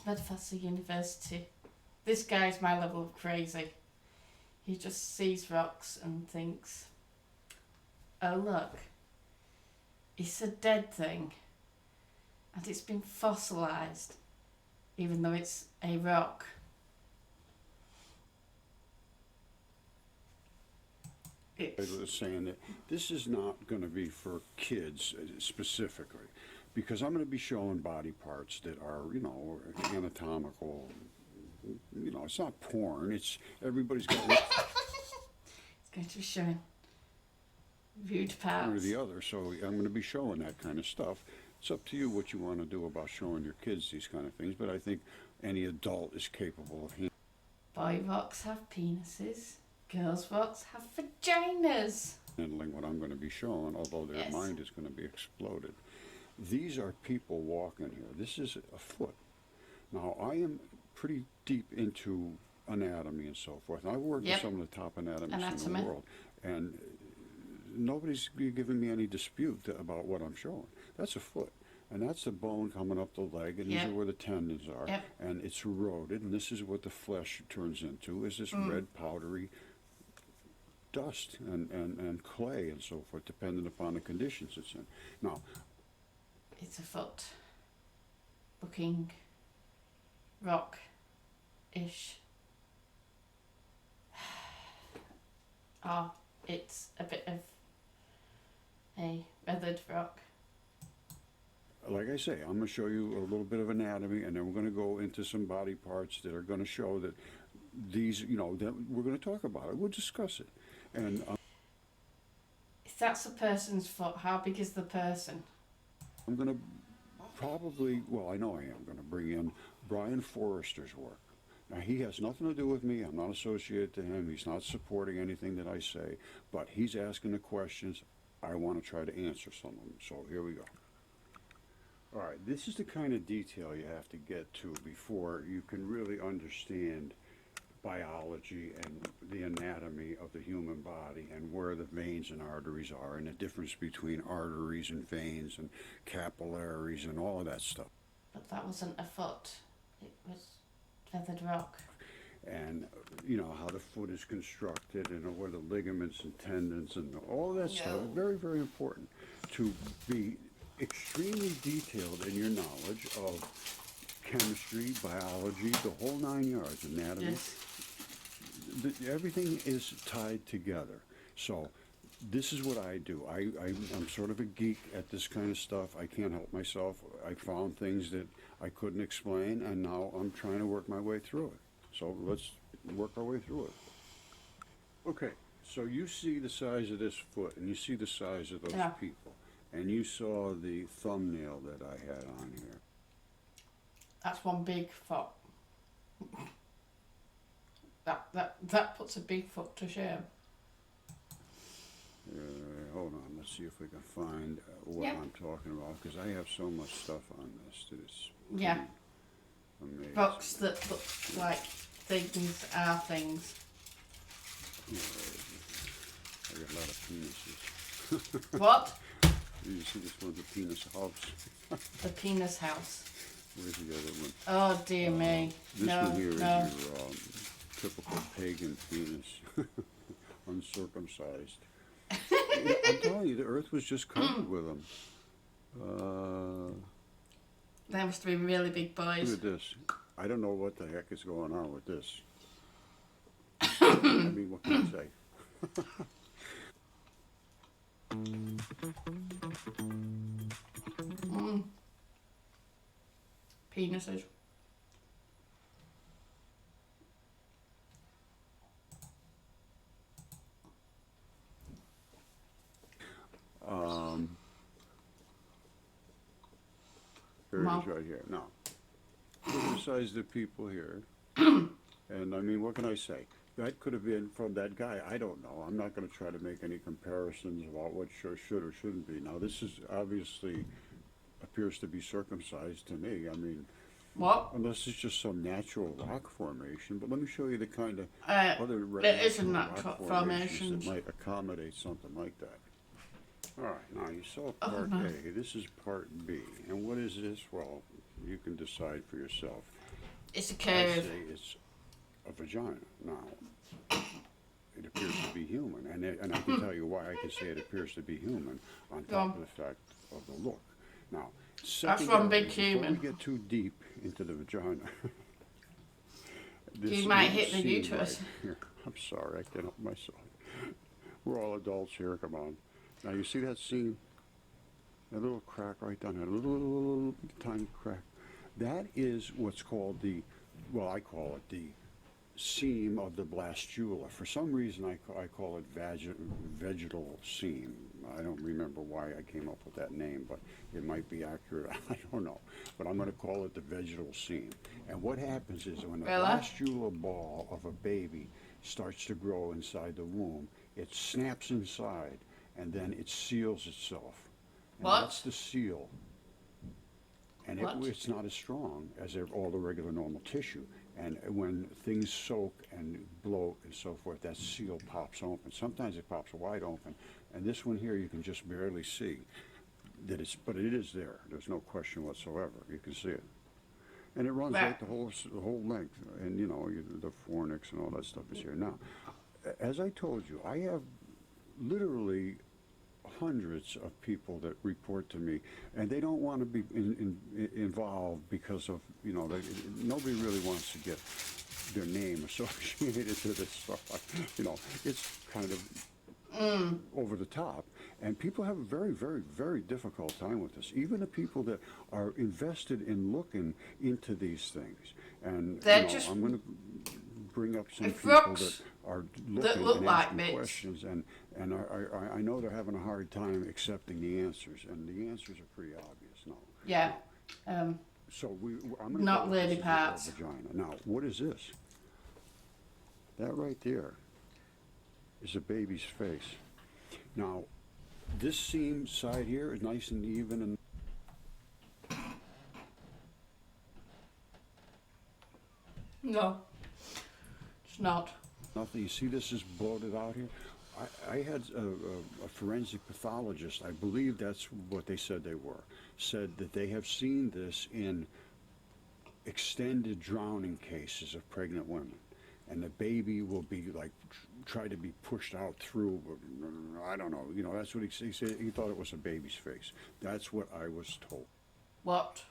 Medfast University. This guy's my level of crazy. He just sees rocks and thinks, oh look, it's a dead thing and it's been fossilised, even though it's a rock. I was saying that this is not going to be for kids specifically, because I'm going to be showing body parts that are, anatomical. It's not porn. It's everybody's got It's going to be showing viewed parts. one or the other. So I'm going to be showing that kind of stuff. It's up to you what you want to do about showing your kids these kind of things. But I think any adult is capable of handling. Boy rocks have penises. Girls rocks have vaginas. What I'm going to be showing, although their mind is going to be exploded. These are people walking here. This is a foot. Now, I am pretty deep into anatomy and so forth. I've worked with some of the top anatomists in the world, and nobody's giving me any dispute about what I'm showing. That's a foot, and that's the bone coming up the leg, and these are where the tendons are, and it's eroded, and this is what the flesh turns into, is this red powdery dust and clay and so forth, depending upon the conditions it's in. Now, it's a foot looking rock-ish. It's a bit of a weathered rock. Like I say, I'm going to show you a little bit of anatomy, and then we're going to go into some body parts that are going to show that these, that we're going to talk about it. We'll discuss it. And if that's a person's foot, how big is the person? I'm going to probably, I know I am going to bring in Brian Forrester's work. Now, he has nothing to do with me. I'm not associated to him. He's not supporting anything that I say, but he's asking the questions. I want to try to answer some of them. So here we go. All right, this is the kind of detail you have to get to before you can really understand biology and the anatomy of the human body and where the veins and arteries are and the difference between arteries and veins and capillaries and all of that stuff. But that wasn't a foot. It was feathered rock. And how the foot is constructed and where the ligaments and tendons and all of that stuff is very, very important to be extremely detailed in your knowledge of chemistry, biology, the whole 9 yards, anatomy. Yes. Everything is tied together. So this is what I do. I'm sort of a geek at this kind of stuff. I can't help myself. I found things that I couldn't explain, and now I'm trying to work my way through it. So let's work our way through it. Okay, so you see the size of this foot, and you see the size of those people, and you saw the thumbnail that I had on here. That's one big foot. That puts a big foot to shame. Hold on, let's see if we can find what I'm talking about, because I have so much stuff on this that it's amazing. Rocks that look like things are things. I got a lot of penises. What? You see this one's a penis house. The penis house. Where's the other one? Oh dear me. This one here is your typical pagan penis. Uncircumcised. I'm telling you, the earth was just covered with them. They must have been really big boys. Look at this. I don't know what the heck is going on with this. I mean, what can I say? Penises. Here it is right here. Now, look at the size of the people here. And I mean, what can I say? That could have been from that guy. I don't know. I'm not going to try to make any comparisons about what should or shouldn't be. Now, this is obviously appears to be circumcised to me. I mean, what? Unless it's just some natural rock formation. But let me show you the kind of other it is a natural natural rock formation formations that might accommodate something like that. All right, now you saw part A. This is part B. And what is this? Well, you can decide for yourself. It's a I curve. say it's a vagina. Now, it appears to be human, and I can tell you why I can say it appears to be human on Go top on. of the fact of the look. Now, That's one secondarily, big before we human. get too deep into the vagina, this You might little hit the seam uterus. right here. I'm sorry, I can't help myself. We're all adults here. Come on. Now you see that seam? That little crack right down there, a little tiny crack. That is what's called well, I call it the seam of the blastula. For some reason, I call it vegetal seam. I don't remember why I came up with that name, but it might be accurate. I don't know. But I'm going to call it the vegetal seam. And what happens is when the Really? blastula ball of a baby starts to grow inside the womb, it snaps inside and then it seals itself. And What? that's the seal. And it's not as strong as all the regular normal tissue. And when things soak and bloat and so forth, that seal pops open. Sometimes it pops wide open. And this one here, you can just barely see that but it is there. There's no question whatsoever. You can see it. And it runs Right. right the whole length. And, the fornix and all that stuff is here. Now, as I told you, I have literally hundreds of people that report to me, and they don't want to be involved because of, nobody really wants to get their name associated to this stuff. It's kind of over the top, and people have a very, very, very difficult time with this. Even the people that are invested in looking into these things, and I'm going to bring up some people that are looking look and like asking bits. questions, and I know they're having a hard time accepting the answers, and the answers are pretty obvious now. Yeah. So I'm going to Not lady a parts. vagina. Now, what is this? That right there is a baby's face. Now, this seam side here is nice and even and No, it's not. nothing. You see this is bloated out here? I had a forensic pathologist, I believe that's what they said they were, said that they have seen this in extended drowning cases of pregnant women. And the baby will be like, try to be pushed out through, I don't know, that's what he said. He thought it was a baby's face. That's what I was told. What?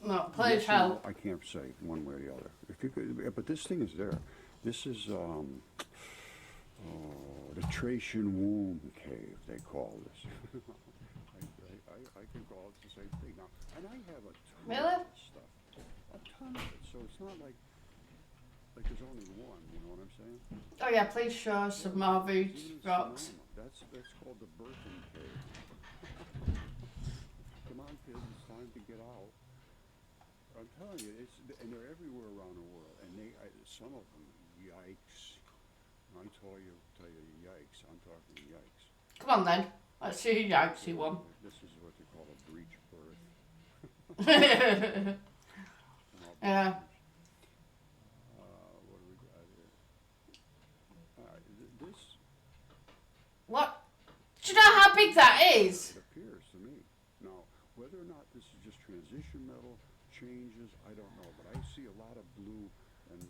No, please help. I can't say one way or the other. If you could, but this thing is there. This is the Tracian womb cave, they call this. I can call it the same thing now. And I have a ton of stuff. A ton of it. So it's not like there's only one, you know what I'm saying? Oh yeah, please show us some more root Even rocks. Sonoma, that's called the birthing cave. Come on, kids, it's time to get out. I'm telling you, and they're everywhere around the world, and some of them, yikes. I tell you, yikes. I'm talking yikes. Come on then, let's see a yikesy one. This is what they call a breech birth. Yeah. What do we got here? This. What? Do you know how big that is? It appears to me. Now, whether or not this is just transition metal changes, I don't know, but I see a lot of blue and, Do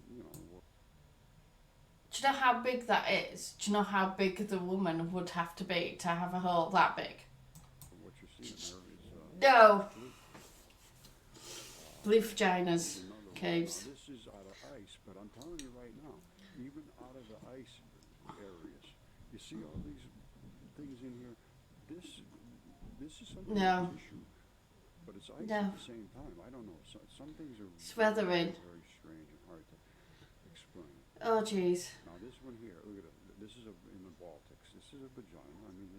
you know how big that is? Do you know how big the woman would have to be to have a hole that big? what you're seeing there is No. blue. Blue vaginas, caves. Now, this is out of ice, but I'm telling you right now, even out of the ice areas, you see all these things in here? This is something No. tissue, but it's ice No. at the same time. I don't know. Some things are It's weathering. very strange and hard to explain. Oh jeez. Now this one here, look at it. This is in the Baltics. This is a vagina. I mean,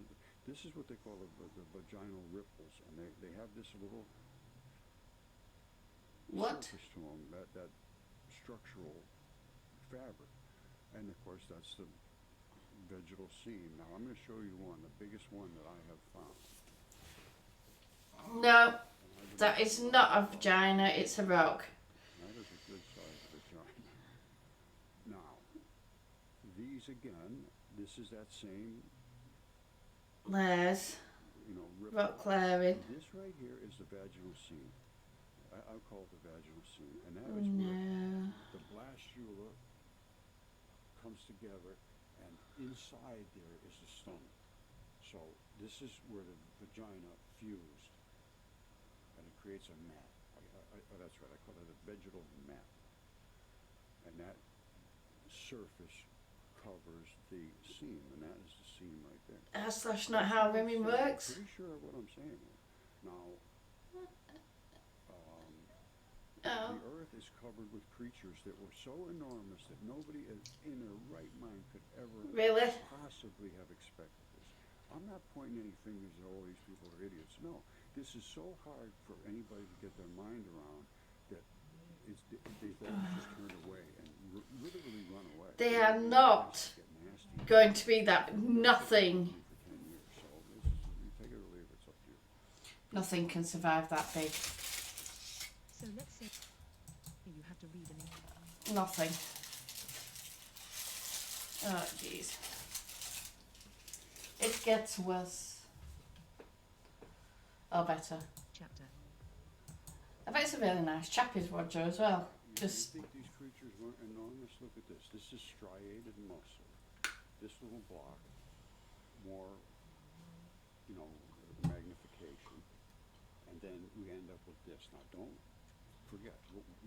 this is what they call the vaginal ripples, and they have this little What? surface to them, that structural fabric, and of course that's the vegetal seam. Now I'm going to show you one, the biggest one that I have found. No, that is not a vagina, it's a rock. That is a good sized vagina. Now, these again, this is that same, There's ripple. rock clearing. This right here is the vaginal seam. I'll call it the vaginal seam, and that is where No. the blastula comes together, and inside there is the stomach. So this is where the vagina fused, and it creates a mat. That's right, I call it a vaginal mat. And that surface covers the seam, and that is the seam right there. That's not how women works. I'm pretty sure of what I'm saying here. Now, Oh. the earth is covered with creatures that were so enormous that nobody in their right mind could ever Really? possibly have expected this. I'm not pointing any fingers at all these people are idiots. No, this is so hard for anybody to get their mind around that they've all just turned away and literally run away. They are not going to be that. Nothing. For 10 years, so this is, you take it or leave it, it's up to you. Nothing can survive that big. So let's say you have to read an Nothing. Oh, jeez. It gets worse. Or better. chapter. I bet it's a really nice chap, is Roger, as well. Just. You think these creatures weren't enormous? Look at this. This is striated muscle. This little block, more, magnification, and then we end up with this. Now, don't forget.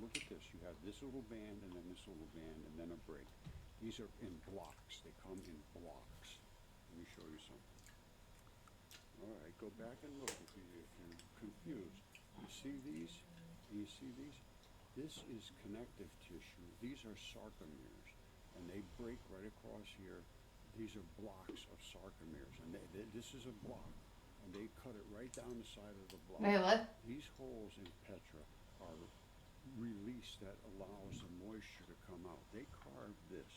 Look at this. You have this little band, and then this little band, and then a break. These are in blocks. They come in blocks. Let me show you something. All right, go back and look if you're confused. You see these? And you see these? This is connective tissue. These are sarcomeres, and they break right across here. These are blocks of sarcomeres, and this is a block, and they cut it right down the side of the block. Really? These holes in Petra are release that allows the moisture to come out. They carved this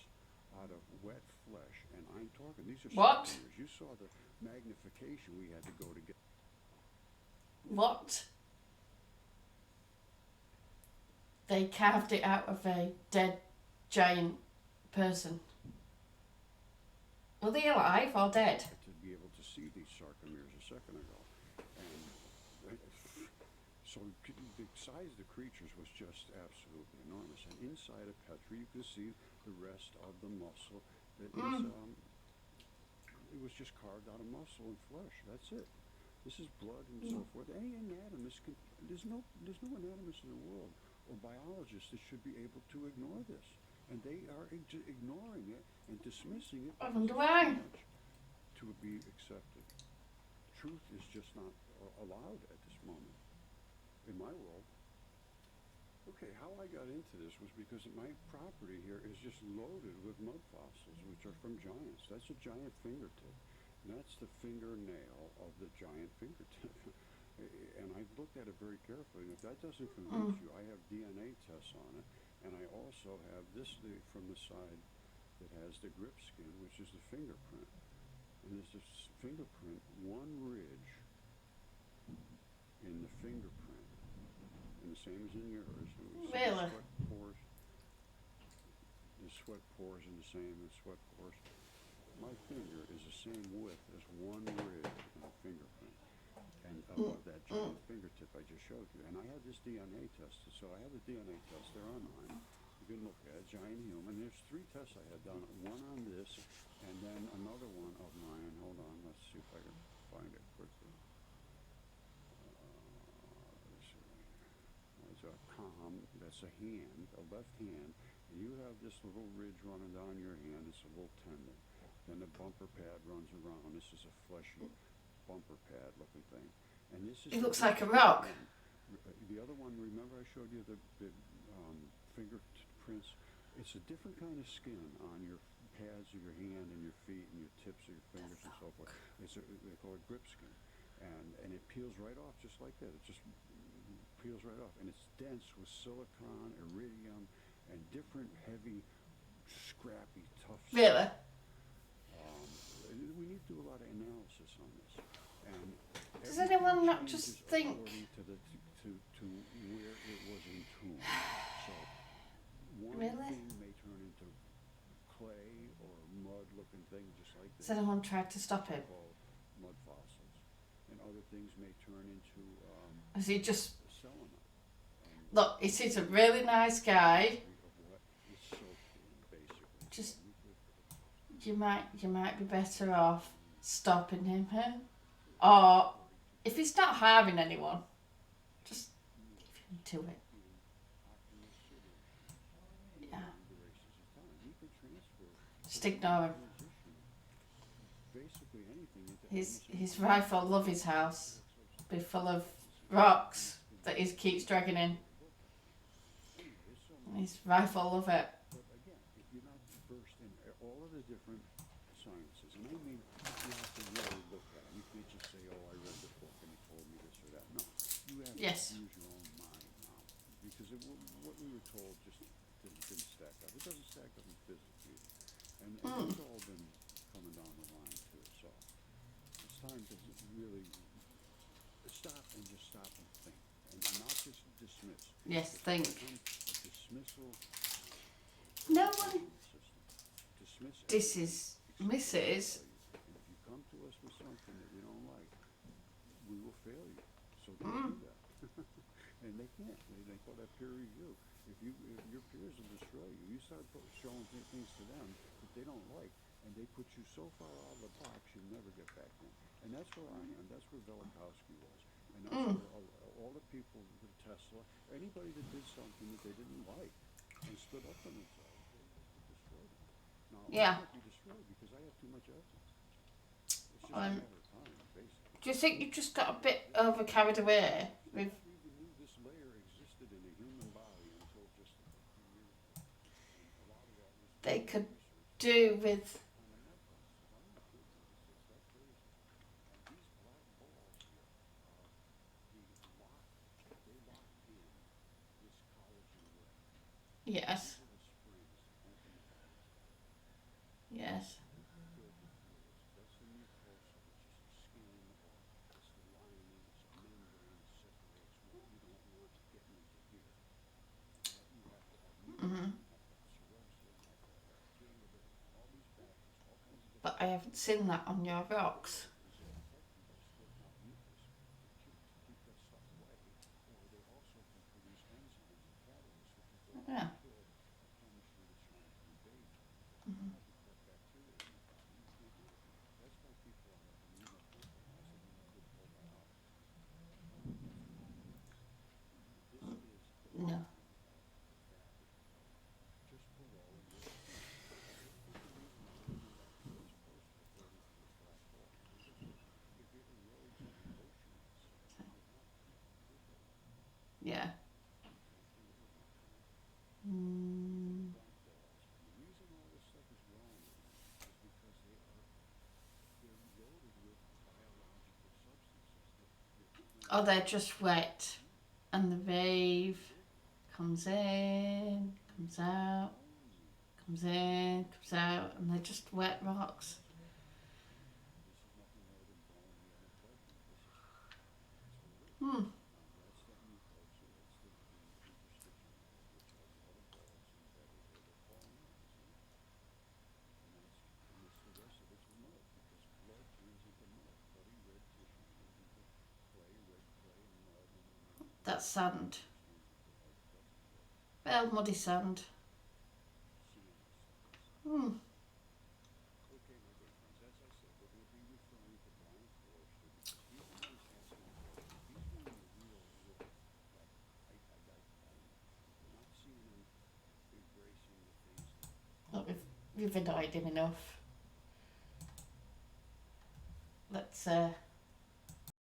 out of wet flesh, and I'm talking, these are What? sarcomeres. You saw the magnification we had to go to get. What? They carved it out of a dead giant person. Were they alive or dead? To be able to see these sarcomeres a second ago. And so the size of the creatures was just absolutely enormous. And inside of Petra, you can see the rest of the muscle that is, it was just carved out of muscle and flesh. That's it. This is blood and so forth. Any anatomist can, there's no anatomist in the world or biologist that should be able to ignore this. And they are ignoring it and dismissing it. I wonder why. To be accepted. Truth is just not allowed at this moment in my world. Okay, how I got into this was because my property here is just loaded with mud fossils, which are from giants. That's a giant fingertip. And that's the fingernail of the giant fingertip. And I've looked at it very carefully, and if that doesn't convince you, I have DNA tests on it, and I also have this from the side that has the grip skin, which is the fingerprint. And there's this fingerprint, one ridge in the fingerprint, and the same as in yours. And we see Really? the sweat pores. The sweat pores are the same as sweat pores. My finger is the same width as one ridge in a fingerprint, and of that giant fingertip I just showed you. And I had this DNA tested, so I have the DNA test. They're online. You can look at it, giant human. There's 3 tests I had done. One on this, and then another one of mine. Hold on, let's see if I can find it quickly. Let's see right here. There's a palm. That's a hand, a left hand, and you have this little ridge running down your hand. It's a little tendon. Then the bumper pad runs around. This is a fleshy bumper pad looking thing. And this is. It looks like a rock. The other one, remember I showed you the fingerprints? It's a different kind of skin on your pads of your hand and your feet and your tips of your fingers and so forth. They call it grip skin. And it peels right off just like that. It just peels right off. And it's dense with silicon, iridium, and different heavy, scrappy, tough stuff. Really? We need to do a lot of analysis on this. And Does anyone not just think? To where it was in tune. So one Really? thing may turn into clay or mud-looking thing, just like this. Has anyone tried to stop him? Called mud fossils, and other things may turn into Has he just selenite. Look, he seems a really nice guy. of what is soaking, basically. Just you might be better off stopping him, huh? Or if he's not harming anyone, just leave him to it. Yeah. Just ignore him. Basically anything into His rifle love his house. Be full of rocks that he keeps dragging in. His rifle love it. But again, if you're not versed in all of the different sciences, and I mean, you have to really look at it. You can't just say, oh, I read the book and it told me this or that. No, you have Yes. to use your own mind now. Because what we were told just didn't stack up. It doesn't stack up in physics either. And it's all been coming down the line too. So it's time to really stop and think. And not just dismiss. Yes, think. Dismissal. No one Dismiss. Mrs. And if you come to us with something that we don't like, we will fail you. So don't do that. And they can't. They call that peer review. If your peers will destroy you, you start showing things to them that they don't like, and they put you so far out of the box, you'll never get back in. And that's where I am. That's where Velikovsky was. And that's where all the people with Tesla, anybody that did something that they didn't like and stood up for themselves, they destroyed them. Now, Yeah. I can't be destroyed because I have too much evidence. It's just a matter of time, basically. Do you think you just got a bit over carried away with? We even knew this layer existed in a human body until just a few years ago. And a lot of that was They could do with. on the mud buses. I'm not kidding you. It's that crazy. And these black balls here are they lock in this collagen web. Yes. These are the springs that open the balls. Yes. That's the mucosa, which is the skin in the ball. It's the lining, it's a membrane that separates what you don't want getting into here. You have to have mucus, you have to have cirrhosis, you have to have bacteria, all these factors, all kinds of different But I haven't seen that on your rocks. things that affect you by splitting out mucus to keep that stuff away. Or they also can produce enzymes and catalysts which will go Yeah. kill the chemistry that's trying to invade you. If you have that bacteria in your body, you can't do it. That's why people are immunocompromised and they have good probiotics. This is the No. bottom of the fabric just below and where the plant is. There's a reason it's moving back to where it's supposed to, according to this black hole. If it erodes in the ocean, you're not good there. Yeah. Mm. Black balls. And the reason all this stuff is growing on them is because they're loaded with biological substances. Oh, they're just wet, and the wave comes in, comes out, comes in, comes out, and they're just wet rocks. This is nothing more than blowing the unemployed. This is that's what it is. Hmm. That's that mucosa. That's the interstitial layer, which has a lot of balls embedded where they're falling in. See? And the rest of it's mud because blood turns into mud. Bloody red tissue turns into clay, red clay, and mud, and then That's sand. turns into like that's blood. Well, muddy sand. Hmm. Okay, my good friends, as I said, we're going to be referring to Brian Forrester because he's the one who's asking the question. He's doing the real work that we're not seeing him embracing the things that Look, we've annoyed him enough. Let's